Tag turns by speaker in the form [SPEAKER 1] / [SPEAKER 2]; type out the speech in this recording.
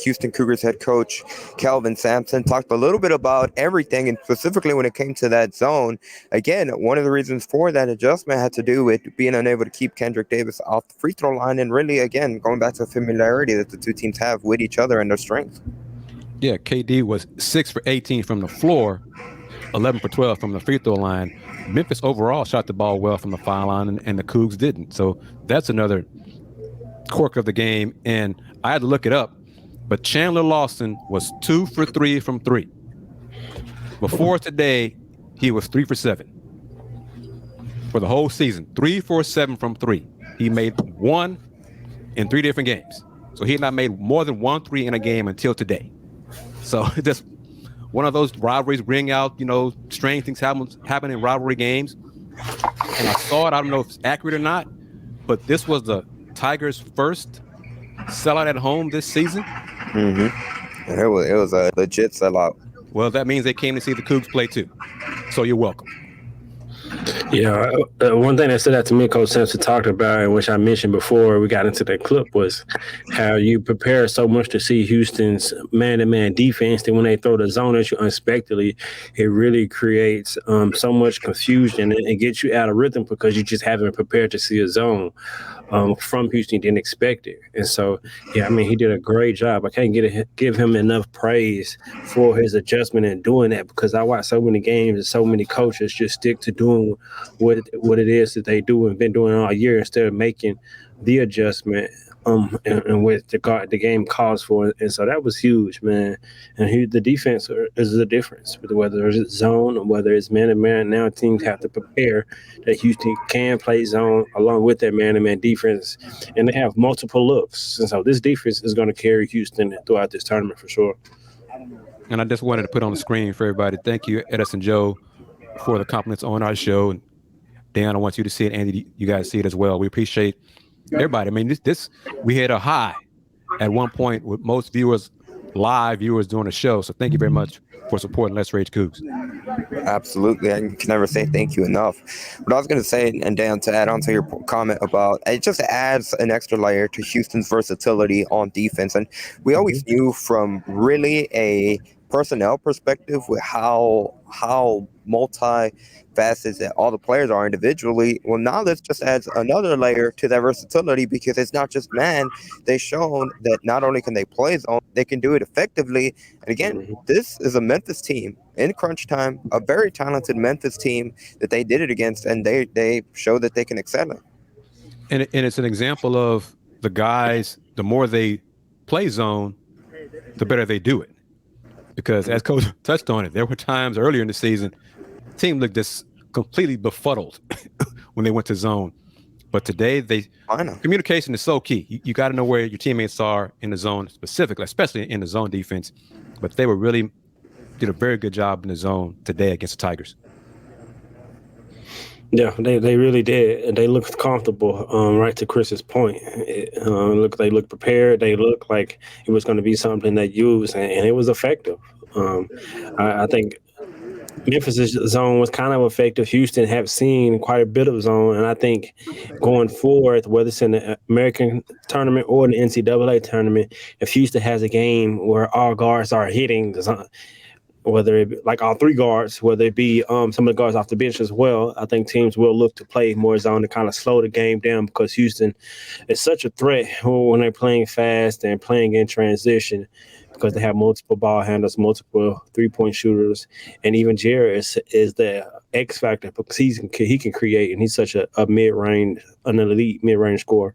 [SPEAKER 1] Houston Cougars head coach Kelvin Sampson talked a little bit about everything, and specifically when it came to that zone. Again, one of the reasons for that adjustment had to do with being unable to keep Kendrick Davis off the free throw line, and really, again, going back to the familiarity that the two teams have with each other and their strengths.
[SPEAKER 2] Yeah, KD was 6 for 18 from the floor, 11 for 12 from the free throw line. Memphis overall shot the ball well from the foul line, and the Cougs didn't. So that's another quirk of the game. And I had to look it up, but Chandler Lawson was 2 for 3 from 3. Before today, he was 3 for 7 for the whole season. 3 for 7 from 3. He made 1 in 3 different games. So he had not made more than 1 3 in a game until today. So just one of those rivalries bring out, strange things happen in rivalry games. And I saw it. I don't know if it's accurate or not, but this was the Tigers' first sellout at home this season.
[SPEAKER 1] Mm-hmm. It was a legit sellout.
[SPEAKER 2] Well, that means they came to see the Cougs play too. So you're welcome.
[SPEAKER 3] Yeah, one thing that stood out to me, Coach Sampson talked about, and which I mentioned before we got into that clip, was how you prepare so much to see Houston's man-to-man defense. That when they throw the zone at you unexpectedly, it really creates so much confusion and gets you out of rhythm because you just haven't prepared to see a zone from Houston. You didn't expect it. And so, yeah, I mean, he did a great job. I can't give him enough praise for his adjustment in doing that, because I watch so many games and so many coaches just stick to doing what it is that they do and been doing all year instead of making the adjustment and what the game calls for. And so that was huge, man. And the defense is the difference, whether it's zone or whether it's man-to-man. Now teams have to prepare that Houston can play zone along with their man-to-man defense, and they have multiple looks. And so this defense is going to carry Houston throughout this tournament for sure.
[SPEAKER 2] And I just wanted to put on the screen for everybody. Thank you, Edison Joe, for the compliments on our show. And Dan, I want you to see it. Andy, you guys see it as well. We appreciate everybody. I mean, this we hit a high at one point with most live viewers doing the show. So thank you very much for supporting Let's Rage Cougs.
[SPEAKER 1] Absolutely. I can never say thank you enough. What I was going to say, and Dan, to add on to your comment about, it just adds an extra layer to Houston's versatility on defense. And we always knew from really a personnel perspective with how multifaceted that all the players are individually. Well, now this just adds another layer to that versatility, because it's not just man. They've shown that not only can they play zone, they can do it effectively. And again, this is a Memphis team in crunch time, a very talented Memphis team that they did it against, and they show that they can excel it.
[SPEAKER 2] And it's an example of the guys, the more they play zone, the better they do it. Because as Coach touched on it, there were times earlier in the season, the team looked just completely befuddled when they went to zone. But today, communication is so key. You got to know where your teammates are in the zone specifically, especially in the zone defense. But they did a very good job in the zone today against the Tigers.
[SPEAKER 3] Yeah, they really did. And they looked comfortable, right to Chris's point. They looked prepared. They looked like it was going to be something they used, and it was effective. I think Memphis' zone was kind of effective. Houston have seen quite a bit of zone, and I think going forward, whether it's in the American tournament or the NCAA tournament, if Houston has a game where all guards are hitting the zone, whether it be like all three guards, whether it be some of the guards off the bench as well, I think teams will look to play more zone to kind of slow the game down, because Houston is such a threat when they're playing fast and playing in transition, because they have multiple ball handlers, multiple three-point shooters, and even Jared is the X factor because he can create, and he's such an elite mid-range scorer.